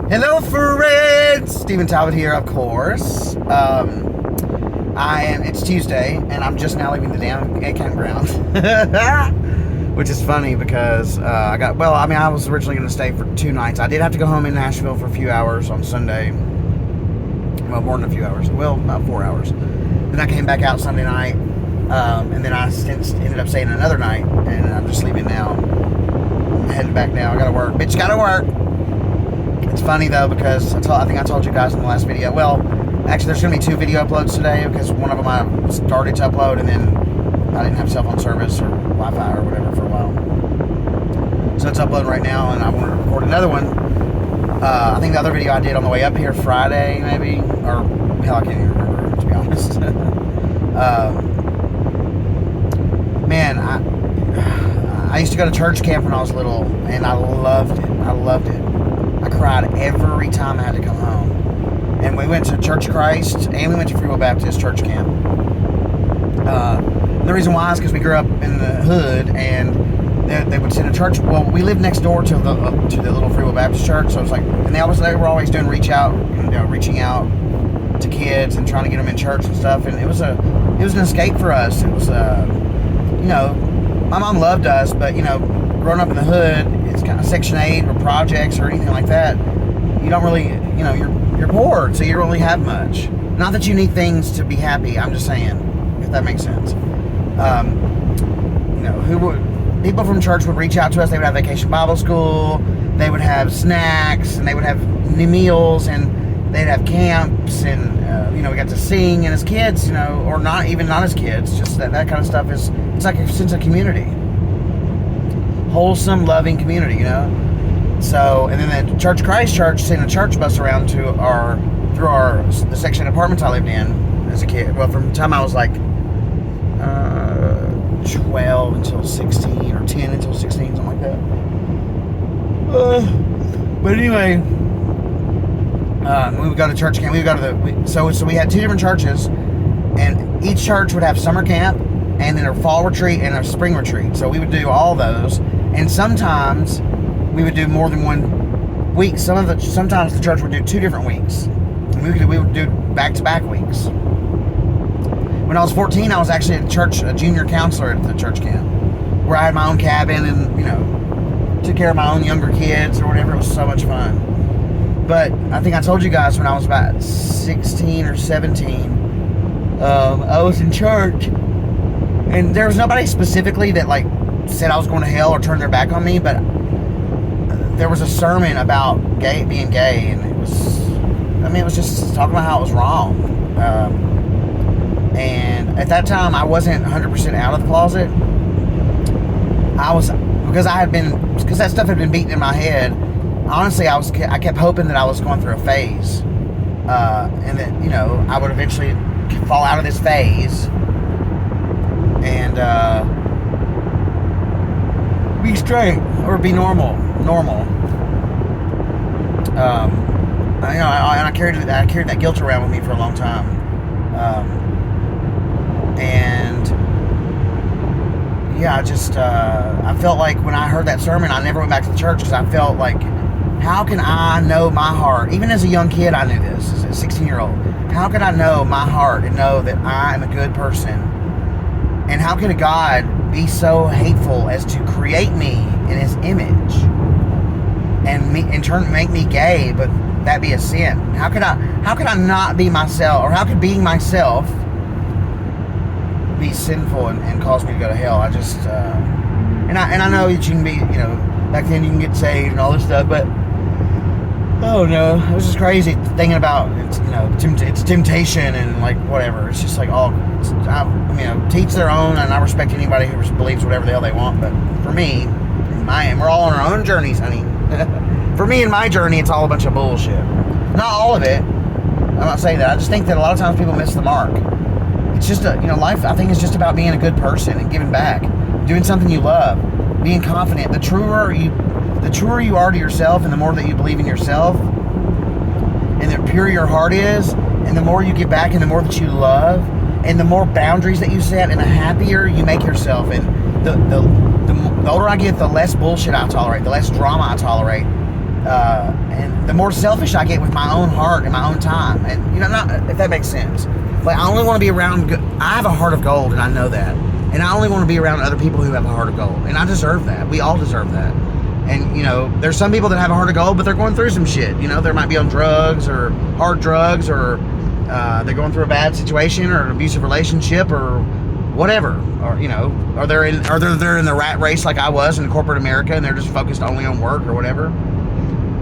Hello, friends! Stephen Talbot here, of course. It's Tuesday, and I'm just now leaving the damn campground. Which is funny because I was originally going to stay for 2 nights. I did have to go home in Nashville for a few hours on Sunday. Well, more than a few hours. Well, about 4 hours. Then I came back out Sunday night, and then I ended up staying another night, and I'm just leaving now. I'm heading back now. I gotta work. Bitch, gotta work! It's funny though because I think I told you guys in the last video. Well, actually, there's gonna be 2 video uploads today because one of them I started to upload and then I didn't have cell phone service or Wi-Fi or whatever for a while. So it's uploading right now, and I want to record another one. I think the other video I did on the way up here Friday, maybe, or hell, I can't even remember to be honest. Man, I used to go to church camp when I was little, and I loved it. I loved it. I cried every time I had to come home. And we went to Church of Christ, and we went to Free Will Baptist church camp. The reason why is because we grew up in the hood, and they would send a church. Well, we lived next door to the little Free Will Baptist church, so it was like, and they were always doing reaching out to kids and trying to get them in church and stuff. And it was an escape for us. It was my mom loved us, but growing up in the hood, it's kind of Section 8 or projects or anything like that. You don't really, you're poor, so you don't really have much. Not that you need things to be happy. I'm just saying, if that makes sense. People from church would reach out to us. They would have Vacation Bible School. They would have snacks, and they would have meals, and they'd have camps, and we got to sing. And as kids, or not as kids, just that kind of stuff it's like a sense of community, wholesome, loving community, So, and then the Church of Christ Church sent a church bus around through the section of apartments I lived in as a kid. Well, from the time I was like 12 until 16 or 10 until 16, something like that. But anyway, we would go to church camp. So we had 2 different churches, and each church would have summer camp and then a fall retreat and a spring retreat. So we would do all those, and sometimes we would do more than 1 week. Sometimes the church would do 2 different weeks, and we would do back-to-back weeks. When I was 14, I was actually a junior counselor at the church camp, where I had my own cabin and took care of my own younger kids or whatever. It was so much fun. But I think I told you guys when I was about 16 or 17, I was in church, and there was nobody specifically that said I was going to hell or turned their back on me, but there was a sermon about being gay, and it was just talking about how it was wrong. And at that time, I wasn't 100% out of the closet. Because that stuff had been beaten in my head. Honestly, I kept hoping that I was going through a phase, and that I would eventually fall out of this phase and be straight or be normal. I carried that guilt around with me for a long time, and yeah, I felt like when I heard that sermon, I never went back to the church because I felt like, how can I know my heart? Even as a young kid, I knew this, as a 16-year-old. How can I know my heart and know that I am a good person? And how can a God be so hateful as to create me in His image and make me gay, but that be a sin? How could I not be myself, or how could being myself be sinful and cause me to go to hell? I just and I know that you can be, back then you can get saved and all this stuff, but oh no, it was just crazy thinking about it's temptation and whatever. It's just teach their own, and I respect anybody who believes whatever the hell they want. But for me, and we're all on our own journeys, honey. For me and my journey, it's all a bunch of bullshit. Not all of it. I'm not saying that. I just think that a lot of times people miss the mark. It's just life, I think, is just about being a good person and giving back, doing something you love, being confident. The truer you are to yourself, and the more that you believe in yourself, and the purer your heart is, and the more you give back, and the more that you love, and the more boundaries that you set, and the happier you make yourself. And the older I get, the less bullshit I tolerate, the less drama I tolerate, And the more selfish I get with my own heart and my own time, and you know, not if that makes sense. Like I only want to be around. I have a heart of gold, and I know that. And I only want to be around other people who have a heart of gold, and I deserve that. We all deserve that. And you know, there's some people that have a heart of gold, but they're going through some shit. You know, they might be on drugs or hard drugs, or they're going through a bad situation or an abusive relationship or whatever, or you know, or they're in the rat race like I was in corporate America, and they're just focused only on work or whatever.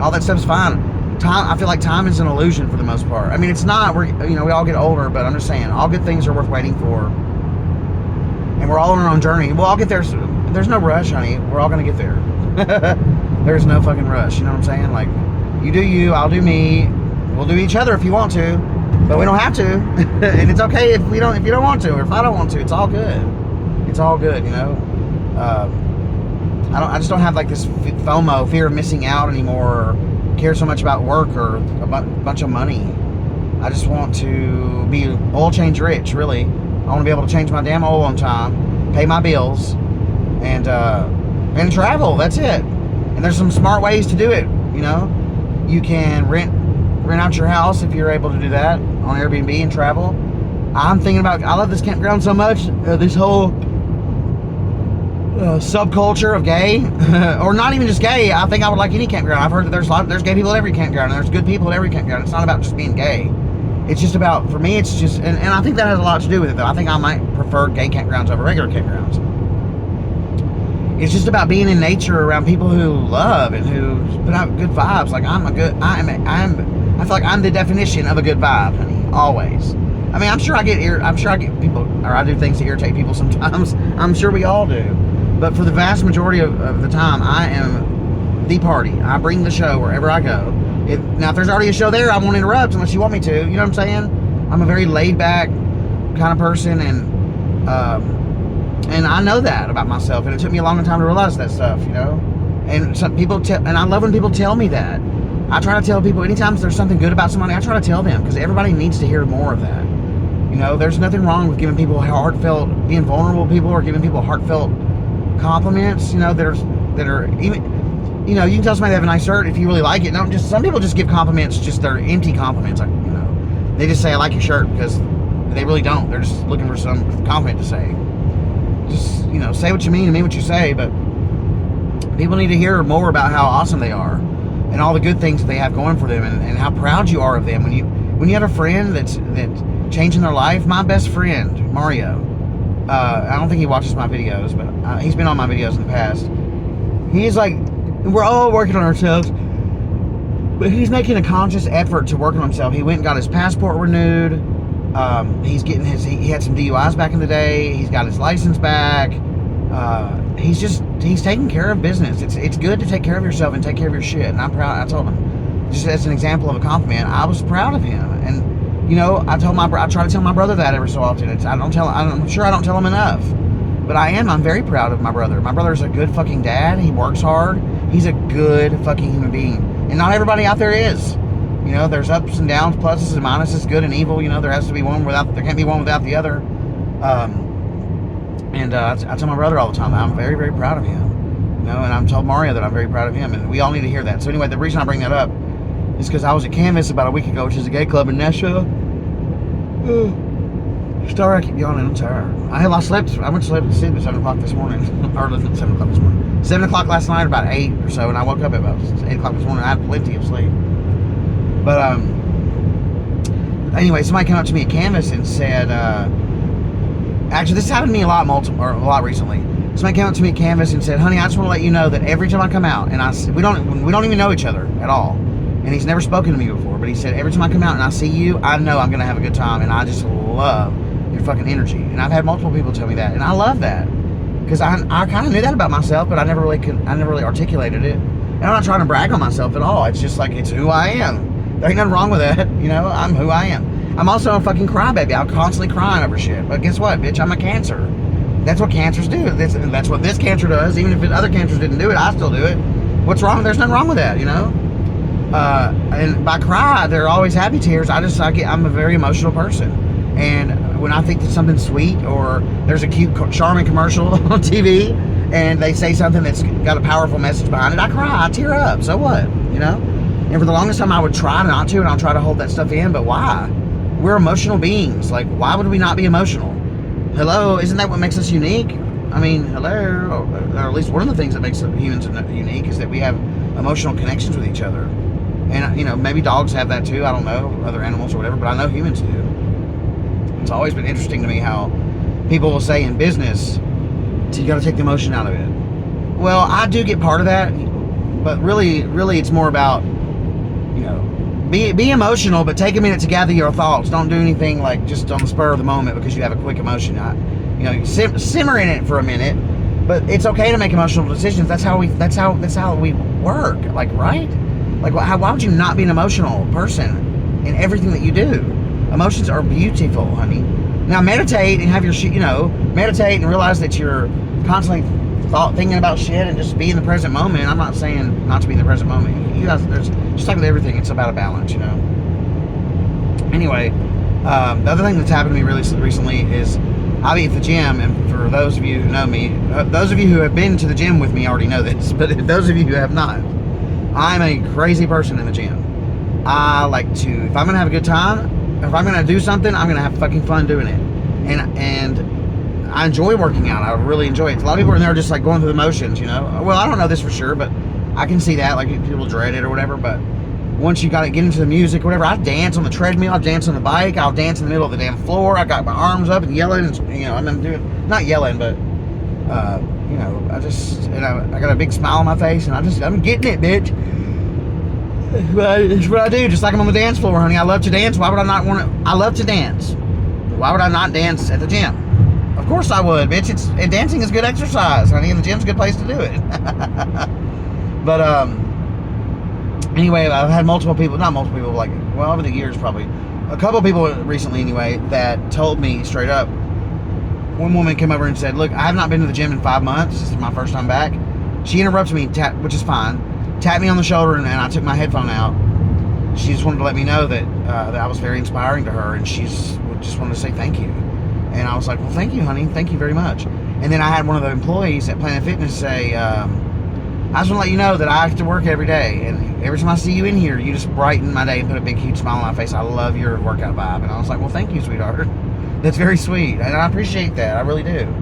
All that stuff's fine. Time, I feel like time is an illusion for the most part. I mean, it's not. We all get older, but I'm just saying, all good things are worth waiting for, and we're all on our own journey. We'll all get there. There's no rush, honey. We're all gonna get there. There's no fucking rush. You know what I'm saying? Like, you do you, I'll do me. We'll do each other if you want to, but we don't have to. And it's okay if you don't want to, or if I don't want to. It's all good. It's all good. You know. I just don't have like this FOMO, fear of missing out anymore, or care so much about work or a bunch of money. I just want to be oil change rich, really. I want to be able to change my damn oil on time, pay my bills, and travel. That's it. And there's some smart ways to do it. You know, you can rent out your house if you're able to do that on Airbnb and travel. I'm thinking about. I love this campground so much. This whole subculture of gay, or not even just gay. I think I would like any campground. I've heard that there's gay people at every campground, and there's good people at every campground. It's not about just being gay. It's just about, for me, it's just, and I think that has a lot to do with it, though. I think I might prefer gay campgrounds over regular campgrounds. It's just about being in nature around people who love and who put out good vibes. Like I feel like I'm the definition of a good vibe, honey. Always. I mean, I'm sure I get people, or I do things to irritate people sometimes. I'm sure we all do. But for the vast majority of the time, I am the party. I bring the show wherever I go. Now, if there's already a show there, I won't interrupt unless you want me to. You know what I'm saying? I'm a very laid-back kind of person, and I know that about myself. And it took me a long time to realize that stuff, you know. And some people and I love when people tell me that. I try to tell people anytime there's something good about somebody, I try to tell them, because everybody needs to hear more of that. You know, there's nothing wrong with giving people heartfelt, being vulnerable people, or giving people heartfelt compliments, you know, that are even, you know, you can tell somebody they have a nice shirt if you really like it. No, just some people just give compliments, just they're empty compliments, like, you know, they just say I like your shirt because they really don't. They're just looking for some compliment to say. Just, you know, say what you mean and mean what you say, but people need to hear more about how awesome they are and all the good things that they have going for them, and how proud you are of them. When you have a friend that's changing their life. My best friend, Mario, I don't think he watches my videos, but he's been on my videos in the past. He's like, we're all working on ourselves, but he's making a conscious effort to work on himself. He went and got his passport renewed. He's getting he had some DUIs back in the day. He's got his license back. He's taking care of business. It's good to take care of yourself and take care of your shit. And I'm proud. I told him, just as an example of a compliment, I was proud of him. And you know, I try to tell my brother that every so often. I'm sure I don't tell him enough, but I'm very proud of my brother. My brother's a good fucking dad. He works hard. He's a good fucking human being. And not everybody out there is. You know, there's ups and downs, pluses and minuses, good and evil. You know, there can't be one without the other. I tell my brother all the time that I'm very, very proud of him. You know, and I'm told Mario that I'm very proud of him, and we all need to hear that. So anyway, the reason I bring that up is because I was at Canvas about a week ago, which is a gay club in Nashville. Sorry, I keep yawning. I'm tired. I went to sleep at 7 o'clock this morning. Or 7 o'clock this morning. 7 o'clock last night, about 8 or so, and I woke up at about 8 o'clock this morning. I had plenty of sleep. But anyway, somebody came up to me at Canvas and said, actually, this happened to me a lot recently. Somebody came up to me at Canvas and said, "Honey, I just want to let you know that every time I come out, and we don't even know each other at all, and he's never spoken to me before, but he said every time I come out and I see you, I know I'm gonna have a good time, and I just love your fucking energy." And I've had multiple people tell me that, and I love that because I kind of knew that about myself, but I never really articulated it. And I'm not trying to brag on myself at all. It's just like, it's who I am. There ain't nothing wrong with that, you know. I'm who I am. I'm also a fucking crybaby. I'm constantly crying over shit. But guess what, bitch? I'm a cancer. That's what cancers do. That's what this cancer does. Even if other cancers didn't do it, I still do it. What's wrong? There's nothing wrong with that, you know. And by cry, they're always happy tears. I'm a very emotional person. And when I think that something's sweet, or there's a cute Charmin commercial on TV, and they say something that's got a powerful message behind it, I cry. I tear up. So what? you know? And for the longest time, I would try not to, and I'll try to hold that stuff in, but why? We're emotional beings. Like, why would we not be emotional? Hello, isn't that what makes us unique? I mean, hello, or at least one of the things that makes humans unique is that we have emotional connections with each other. And, you know, maybe dogs have that too, I don't know, other animals or whatever, but I know humans do. It's always been interesting to me how people will say in business, you got to take the emotion out of it. Well, I do get part of that, but really it's more about, you know, be emotional, but take a minute to gather your thoughts. Don't do anything like just on the spur of the moment because you have a quick emotion. You know, simmer in it for a minute, but it's okay to make emotional decisions. That's how we work. Like, right? Like, why would you not be an emotional person in everything that you do? Emotions are beautiful, honey. Now meditate and have your shit, you know, meditate and realize that you're constantly thinking about shit and just be in the present moment. I'm not saying not to be in the present moment. You guys, there's just like with everything, it's about a balance, you know. Anyway, the other thing that's happened to me really recently is I'll be at the gym, and for those of you who know me, those of you who have been to the gym with me already know this, but those of you who have not, I'm a crazy person in the gym. I like to, if I'm gonna have a good time, if I'm gonna do something, I'm gonna have fucking fun doing it, and I enjoy working out. I really enjoy it. A lot of people are in there just like going through the motions, you know. Well, I don't know this for sure, but I can see that, like people dread it or whatever. But once you got to get into the music, or whatever, I dance on the treadmill, I'll dance on the bike, I'll dance in the middle of the damn floor. I got my arms up and yelling, and, you know, I'm doing, not yelling, but you know, I got a big smile on my face, and I'm getting it, bitch. It's what I do, just like I'm on the dance floor, honey. I love to dance. Why would I not want to? I love to dance. Why would I not dance at the gym? Of course I would, bitch. And dancing is good exercise, honey, and the gym's a good place to do it. But anyway, I've had not multiple people, like, well, over the years probably, a couple people recently anyway, that told me straight up. One woman came over and said, look, I have not been to the gym in 5 months. This is my first time back. She interrupted me, which is fine, tapped me on the shoulder, and I took my headphone out. She just wanted to let me know that I was very inspiring to her, and she just wanted to say thank you. And I was like, well, thank you, honey. Thank you very much. And then I had one of the employees at Planet Fitness say, I just want to let you know that I have to work every day. And every time I see you in here, you just brighten my day and put a big, huge smile on my face. I love your workout vibe. And I was like, well, thank you, sweetheart. That's very sweet. And I appreciate that. I really do.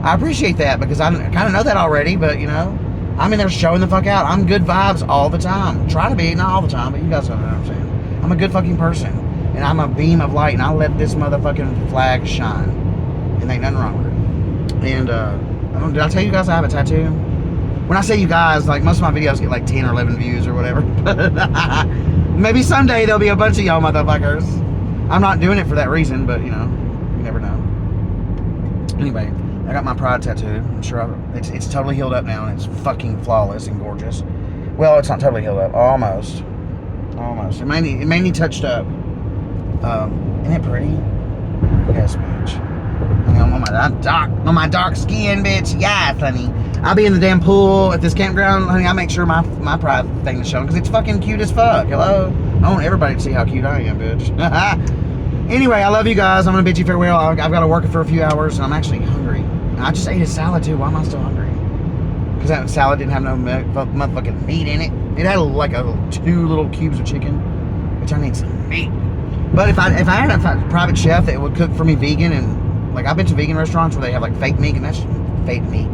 I appreciate that because I kind of know that already. But, you know, I'm in there showing the fuck out. I'm good vibes all the time. Try to be. Not all the time, but you guys know what I'm saying. I'm a good fucking person. And I'm a beam of light, and I let this motherfucking flag shine. And ain't nothing wrong with it. And, did I tell you guys I have a tattoo? When I say you guys, like, most of my videos get like 10 or 11 views or whatever. Maybe someday there'll be a bunch of y'all motherfuckers. I'm not doing it for that reason, but, you know, you never know. Anyway, I got my pride tattoo. I'm sure it's totally healed up now, and it's fucking flawless and gorgeous. Well, it's not totally healed up. Almost. It may need touched up. Isn't it pretty? Yes, bitch. I'm on my dark skin, bitch. Yes, honey. I'll be in the damn pool at this campground, honey. I make sure my pride thing is shown because it's fucking cute as fuck. Hello? I want everybody to see how cute I am, bitch. Anyway, I love you guys. I'm gonna bid you farewell. I've got to work for a few hours, and I'm actually hungry. I just ate a salad too. Why am I still hungry? Because that salad didn't have no motherfucking meat in it. It had like 2 little cubes of chicken, which I need some meat. But if I had a private chef that would cook for me vegan, and like I've been to vegan restaurants where they have like fake meat, and that's fake meat,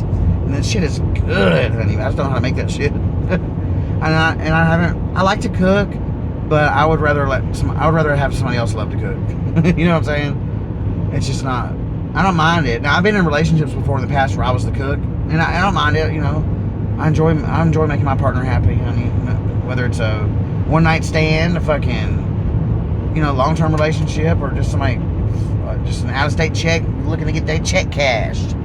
and that shit is good, honey. I just don't know how to make that shit. I like to cook, but I would rather have somebody else love to cook. You know what I'm saying? It's just not. I don't mind it. Now I've been in relationships before in the past where I was the cook, and I don't mind it. You know, I enjoy making my partner happy, honey. Whether it's a one night stand, a fucking, you know, long term relationship, or just somebody, just an out of state check looking to get their check cashed.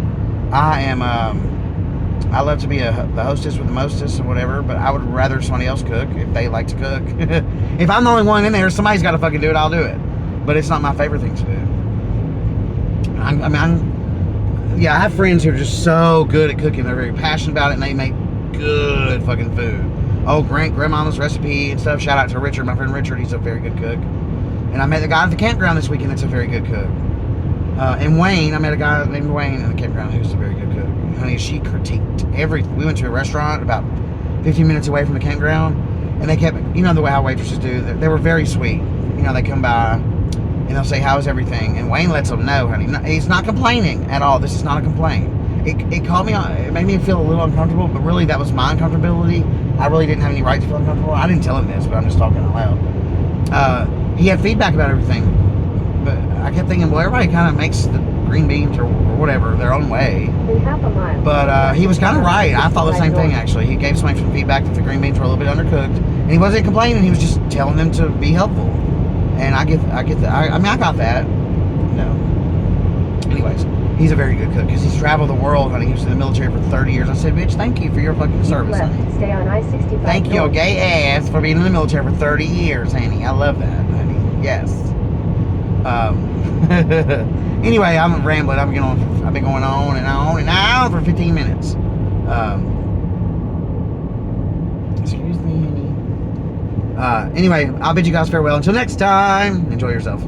I love to be the hostess with the mostess or whatever, but I would rather somebody else cook if they like to cook. If I'm the only one in there, somebody's got to fucking do it. I'll do it, but it's not my favorite thing to do. I have friends who are just so good at cooking. They're very passionate about it, and they make good fucking food. Oh, grandmama's recipe and stuff. Shout out to Richard, my friend Richard. He's a very good cook. And I met the guy at the campground this weekend that's a very good cook. And Wayne, I met a guy named Wayne in the campground who's a very good cook. Honey, she critiqued everything. We went to a restaurant about 15 minutes away from the campground, and they kept, you know, the way how waitresses do. They were very sweet. You know, they come by and they'll say, "How's everything?" And Wayne lets them know, honey. He's not complaining at all. This is not a complaint. It called me. It made me feel a little uncomfortable, but really that was my uncomfortability. I really didn't have any right to feel uncomfortable. I didn't tell him this, but I'm just talking out loud. He had feedback about everything, but I kept thinking, well, everybody kind of makes the green beans or whatever their own way. In half a mile. But he was kind of right. I thought the same thing, actually. He gave somebody some feedback that the green beans were a little bit undercooked, and he wasn't complaining. He was just telling them to be helpful. And I get that. I mean, I got that. Anyways, he's a very good cook because he's traveled the world, honey. He was in the military for 30 years. I said, bitch, thank you for your fucking service, left, honey. stay on I-65 Thank you, north. gay ass, for being in the military for 30 years, honey. I love that, honey. Yes. Anyway, I'm rambling. I've been going on and on and on for 15 minutes. Excuse me, honey. Anyway, I'll bid you guys farewell. Until next time, enjoy yourself.